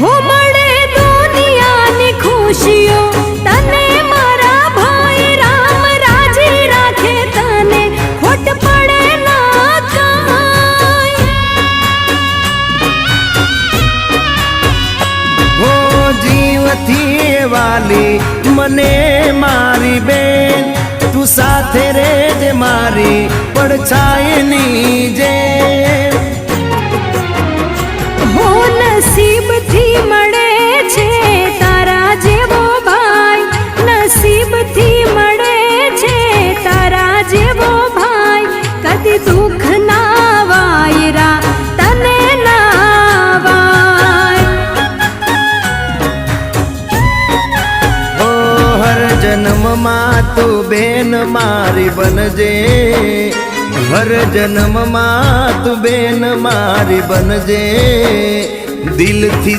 હો મળે દુનિયાની ખુશીઓ તને મારા ભાઈ રામ રાજી રાખે તને ખોટ પડે ના કાંઈ હો જીવથી વાલી મને મારી બેન તું સાથે રેજ મારી પડછાયની જેમ હો નસીબથી મળે છે તારા જેવો ભાઈ નસીબથી મળે છે તારા જેવો ભાઈ કદી દુઃખ ના વાયરા તને ના વાય ઓ હર જન્મમાં તું બેન મારી બનજે હર જન્મમાં તું બેન મારી બનજે દિલથી